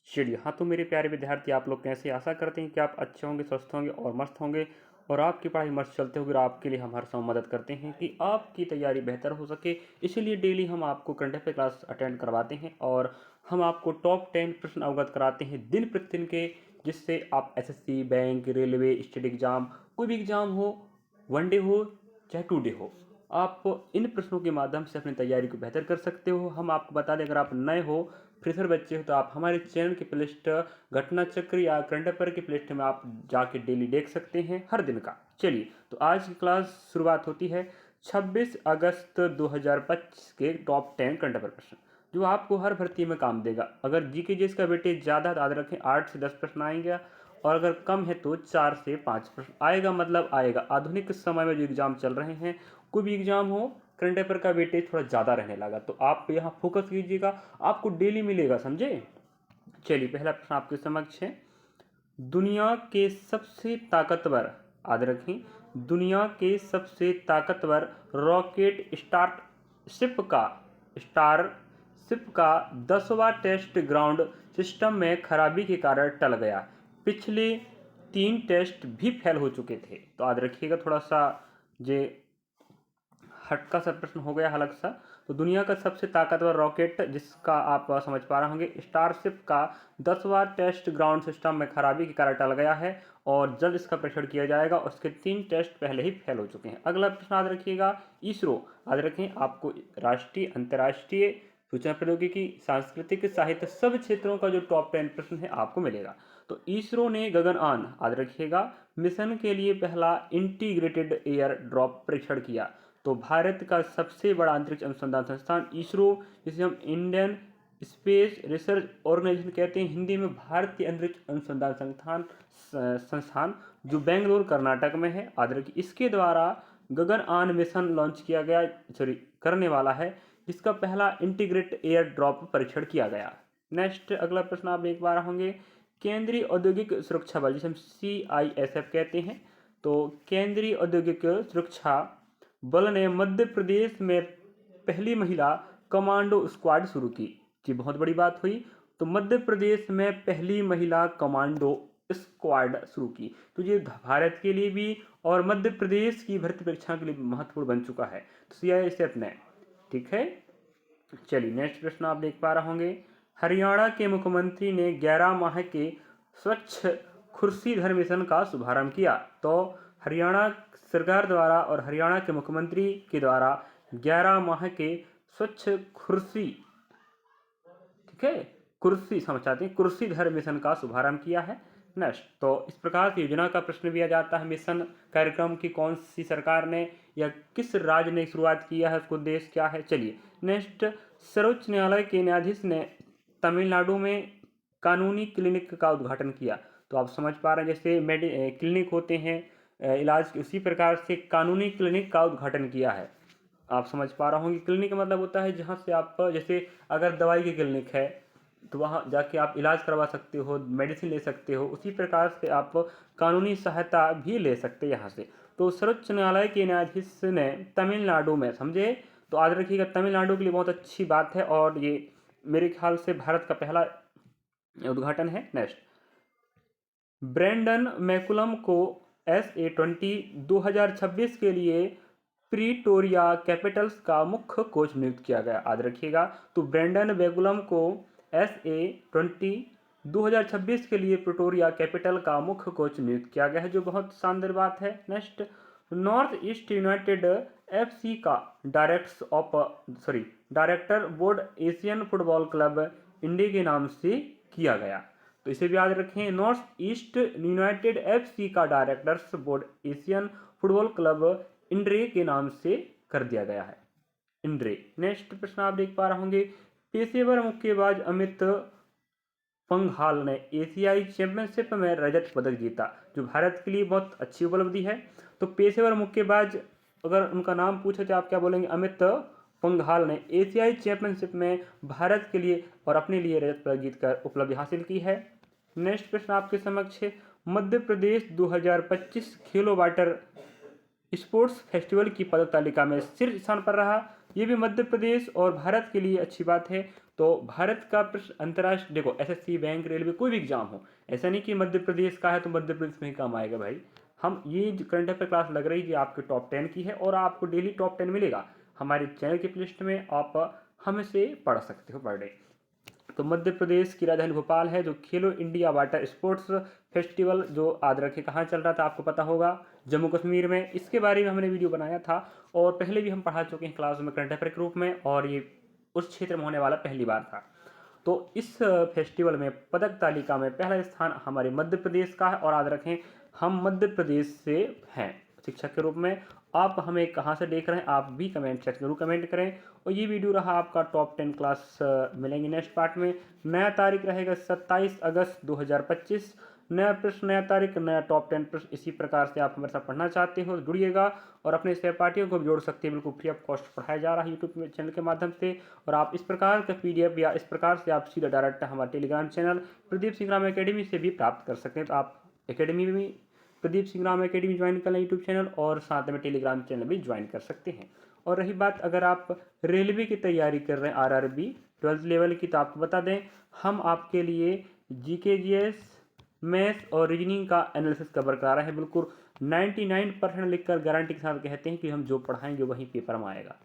चलिए, हाँ तो मेरे प्यारे विद्यार्थी, आप लोग कैसे? आशा करते हैं कि आप अच्छे होंगे, स्वस्थ होंगे और मस्त होंगे और आपकी पढ़ाई मस्त चलते होगी और आपके लिए हम हर समय मदद करते हैं कि आपकी तैयारी बेहतर हो सके। इसीलिए डेली हम आपको करंट अफेयर क्लास अटेंड करवाते हैं और हम आपको टॉप 10 प्रश्न अवगत कराते हैं दिन प्रतिदिन के, जिससे आप SSC, bank, railway, state exam, कोई भी एग्जाम हो, वनडे हो चाहे टू डे हो, आप इन प्रश्नों के माध्यम से अपनी तैयारी को बेहतर कर सकते हो। हम आपको बता दें, अगर आप नए हो, फ्रेशर बच्चे हो, तो आप हमारे चैनल की प्लेलिस्ट घटना चक्र या करंट अफेयर की प्लेलिस्ट में आप जाके डेली देख सकते हैं हर दिन का। चलिए, तो आज की क्लास शुरुआत होती है 26 अगस्त 2025 के टॉप 10 करंट अफेयर प्रश्न, जो आपको हर भर्ती में काम देगा। अगर जीके जीएस का वेटेज ज़्यादा याद रखें, 8 से 10 प्रश्न आएंगे और अगर कम है तो 4 से 5 प्रश्न आएगा, मतलब आएगा। आधुनिक समय में जो एग्जाम चल रहे हैं, कोई भी एग्जाम हो, करंट अफेयर का वेटेज थोड़ा ज़्यादा रहने लगा, तो आप यहाँ फोकस कीजिएगा, आपको डेली मिलेगा, समझे। चलिए, पहला प्रश्न आपके समक्ष है। दुनिया के सबसे ताकतवर, याद रखें, दुनिया के सबसे ताकतवर रॉकेट स्टारशिप का 10वां टेस्ट ग्राउंड सिस्टम में खराबी के कारण टल गया। पिछले 3 टेस्ट भी फेल हो चुके थे, तो याद रखिएगा, थोड़ा सा जे हटका सा प्रश्न हो गया, अलग सा। तो दुनिया का सबसे ताकतवर रॉकेट, जिसका आप समझ पा रहे होंगे, स्टारशिप का 10वां टेस्ट ग्राउंड सिस्टम में खराबी के कारण टल गया है और जल्द इसका परीक्षण किया जाएगा। उसके 3 टेस्ट पहले ही फेल हो चुके हैं। अगला प्रश्न याद रखिएगा, इसरो। याद रखें, आपको राष्ट्रीय, अंतर्राष्ट्रीय, सूचना प्रौद्योगिकी, सांस्कृतिक, साहित्य, सब क्षेत्रों का जो टॉप 10 प्रश्न है आपको मिलेगा। तो इसरो ने गगनयान, याद रखिएगा, मिशन के लिए पहला इंटीग्रेटेड एयर ड्रॉप परीक्षण किया। तो भारत का सबसे बड़ा अंतरिक्ष अनुसंधान संस्थान इसरो, जिसे हम इंडियन स्पेस रिसर्च ऑर्गेनाइजेशन कहते हैं, हिंदी में भारतीय अंतरिक्ष अनुसंधान संस्थान, जो बेंगलुरु कर्नाटक में है, याद रखिए, इसके द्वारा गगनयान मिशन लॉन्च किया गया, करने वाला है, जिसका पहला इंटीग्रेट एयर ड्रॉप परीक्षण किया गया। नेक्स्ट, अगला प्रश्न आप एक बार होंगे। केंद्रीय औद्योगिक सुरक्षा बल, जिसे हम CISF कहते हैं, तो केंद्रीय औद्योगिक सुरक्षा बल ने मध्य प्रदेश में पहली महिला कमांडो स्क्वाड शुरू की। जी, बहुत बड़ी बात हुई। तो मध्य प्रदेश में पहली महिला कमांडो स्क्वाड शुरू की, तो ये भारत के लिए भी और मध्य प्रदेश की भर्ती परीक्षा के लिए महत्वपूर्ण बन चुका है, तो CISF ने। ठीक है, चलिए नेक्स्ट प्रश्न आप देख पा रहे होंगे। हरियाणा के मुख्यमंत्री ने 11 माह के स्वच्छ खुर्सीधर मिशन का शुभारंभ किया। तो हरियाणा सरकार द्वारा और हरियाणा के मुख्यमंत्री के द्वारा 11 माह के स्वच्छ खुर्सी, ठीक है, कुर्सी समझाते हैं, कुर्सीधर मिशन का शुभारंभ किया है। नेक्स्ट, तो इस प्रकार की योजना का प्रश्न भी आ जाता है। मिशन कार्यक्रम की कौन सी सरकार ने या किस राज्य ने शुरुआत किया है, उसका उद्देश्य क्या है। चलिए नेक्स्ट, सर्वोच्च न्यायालय के न्यायाधीश ने तमिलनाडु में कानूनी क्लिनिक का उद्घाटन किया। तो आप समझ पा रहे हैं, जैसे क्लिनिक होते हैं इलाज के, उसी प्रकार से कानूनी क्लिनिक का उद्घाटन किया है। आप समझ पा रहे होंगे, क्लिनिक का मतलब होता है जहाँ से आप, जैसे अगर दवाई की क्लिनिक है तो वहाँ जाके आप इलाज करवा सकते हो, मेडिसिन ले सकते हो, उसी प्रकार से आप कानूनी सहायता भी ले सकते हैं यहाँ से। तो सर्वोच्च न्यायालय के न्यायाधीश ने तमिलनाडु में, समझे, तो याद रखिएगा, तमिलनाडु के लिए बहुत अच्छी बात है और ये मेरे ख्याल से भारत का पहला उद्घाटन है। नेक्स्ट, ब्रेंडन मैकुलम को SA20 2026 के लिए प्रीटोरिया कैपिटल्स का मुख्य कोच नियुक्त किया गया। याद रखिएगा, तो ब्रेंडन मैकुलम को SA20 2026 के लिए प्रीटोरिया कैपिटल का मुख्य कोच नियुक्त किया गया है, जो बहुत शानदार बात है। Next, north east united FC का director board Asian football club India के नाम से किया गया। तो इसे भी याद रखें, नॉर्थ ईस्ट यूनाइटेड FC का directors board Asian football club इंड्रे के नाम से कर दिया गया है, इंड्रे। नेक्स्ट प्रश्न आप देख पा रहे होंगे। पेशेवर मुक्केबाज अमित पंघाल ने एशियाई चैंपियनशिप में रजत पदक जीता, जो भारत के लिए बहुत अच्छी उपलब्धि है। तो पेशेवर मुक्केबाज, अगर उनका नाम पूछे तो आप क्या बोलेंगे, अमित पंघाल ने एशियाई चैंपियनशिप में भारत के लिए और अपने लिए रजत पदक जीतकर उपलब्धि हासिल की है। नेक्स्ट प्रश्न आपके समक्ष है। मध्य प्रदेश 2025 खेलो वाटर स्पोर्ट्स फेस्टिवल की पदक तालिका में शीर्ष स्थान पर रहा। ये भी मध्य प्रदेश और भारत के लिए अच्छी बात है। तो भारत का प्रश्न अंतर्राष्ट्रीय, देखो एसएससी, बैंक, रेलवे, कोई भी एग्जाम हो, ऐसा नहीं कि मध्य प्रदेश का है तो मध्य प्रदेश में ही काम आएगा भाई। हम ये करंट अफेयर क्लास लग रही है आपके टॉप 10 की है और आपको डेली टॉप 10 मिलेगा हमारे चैनल की प्लेलिस्ट में। आप हमसे पढ़ सकते हो पर डे। तो मध्य प्रदेश की राजधानी भोपाल है। जो खेलो इंडिया वाटर स्पोर्ट्स फेस्टिवल जो आज रखे कहाँ चल रहा था आपको पता होगा, जम्मू कश्मीर में। इसके बारे में हमने वीडियो बनाया था और पहले भी हम पढ़ा चुके हैं क्लास में करंट अफेयर के रूप में, और ये उस क्षेत्र में होने वाला पहली बार था। तो इस फेस्टिवल में पदक तालिका में पहला स्थान हमारे मध्य प्रदेश का है। और याद रखें हम मध्य प्रदेश से हैं शिक्षक के रूप में। आप हमें कहाँ से देख रहे हैं आप भी कमेंट सेक्शन जरूर कमेंट करें। और ये वीडियो रहा आपका टॉप 10 क्लास। मिलेंगे नेक्स्ट पार्ट में। नया तारीख रहेगा 27 अगस्त 2025। नया प्रश्न, नया तारीख, नया टॉप 10 प्रश्न। इसी प्रकार से आप हमारे साथ पढ़ना चाहते हो जुड़िएगा और अपने सहपाठियों को भी जोड़ सकते हैं। बिल्कुल फ्री ऑफ कॉस्ट पढ़ाया जा रहा है यूट्यूब चैनल के माध्यम से। और आप इस प्रकार का PDF या इस प्रकार से आप सीधा डायरेक्ट हमारे Telegram channel Pradeep Singh Ram academy से भी प्राप्त कर सकते हैं। तो आप एकेडमी में प्रदीप सिंह राम एकेडमी ज्वाइन कर लें यूट्यूब चैनल, और साथ में टेलीग्राम चैनल भी ज्वाइन कर सकते हैं। और रही बात अगर आप रेलवे की तैयारी कर रहे हैं RRB 12th लेवल की, तो आपको बता दें हम आपके लिए GK GS मैथ्स और रीजनिंग का एनालिसिस कवर करा रहे हैं। बिल्कुल 99% लिखकर गारंटी के साथ कहते हैं कि हम जो पढ़ाएंगे वही पेपर में आएगा।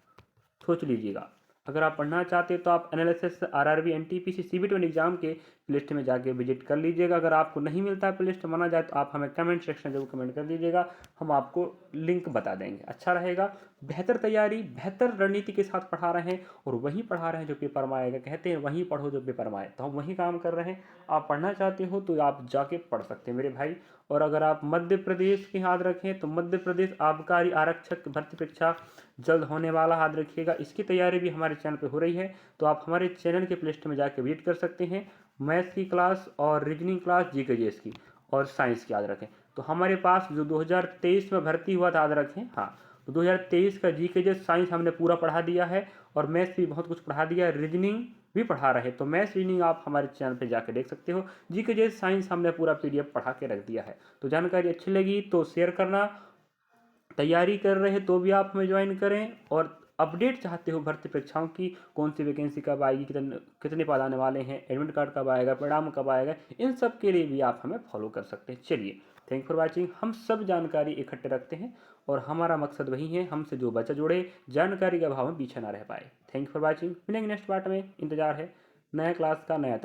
सोच लीजिएगा। अगर आप पढ़ना चाहते हैं तो आप analysis RRB NTPC CBT exam के लिस्ट में जाके विजिट कर लीजिएगा। अगर आपको नहीं मिलता है लिस्ट माना जाए तो आप हमें कमेंट सेक्शन जरूर कमेंट कर दीजिएगा, हम आपको लिंक बता देंगे। अच्छा रहेगा। बेहतर तैयारी, बेहतर रणनीति के साथ पढ़ा रहे हैं और वही पढ़ा रहे हैं जो पेपर में आएगा। कहते हैं वहीं पढ़ो जो पेपर में आए, तो हम वही काम कर रहे हैं। आप पढ़ना चाहते हो तो आप जाके पढ़ सकते हैं मेरे भाई। और अगर आप मध्य प्रदेश की याद रखें तो मध्य प्रदेश आबकारी आरक्षक भर्ती परीक्षा जल्द होने वाला, याद रखिएगा। इसकी तैयारी भी हमारे चैनल पे हो रही है, तो आप हमारे चैनल के प्लेलिस्ट में जाके विजिट कर सकते हैं। मैथ्स की क्लास और रीजनिंग क्लास, GK GS की और साइंस की याद रखें। तो हमारे पास जो 2023 में भर्ती हुआ था याद रखें, हाँ, तो 2023 का GK GS साइंस हमने पूरा पढ़ा दिया है और मैथ्स भी बहुत कुछ पढ़ा दिया है, रीजनिंग भी पढ़ा रहे। तो मैथ्स रीजनिंग आप हमारे चैनल पे जाके देख सकते हो। GK GS साइंस हमने पूरा PDF पढ़ा के रख दिया है। तो जानकारी अच्छी लगी तो शेयर करना। तैयारी कर रहे हैं तो भी आप हमें ज्वाइन करें। और अपडेट चाहते हो भर्ती परीक्षाओं की, कौन सी वैकेंसी कब आएगी, कितने पद आने वाले हैं, एडमिट कार्ड कब आएगा, परिणाम कब आएगा, इन सब के लिए भी आप हमें फॉलो कर सकते हैं। चलिए, थैंक फॉर वॉचिंग। हम सब जानकारी इकट्ठे रखते हैं और हमारा मकसद वही है, हमसे जो बच्चा जुड़े जानकारी के अभाव में पीछे ना रह पाए। Thank for watching. मिलेंगे नेक्स्ट पार्ट में। इंतजार है नया क्लास का, नया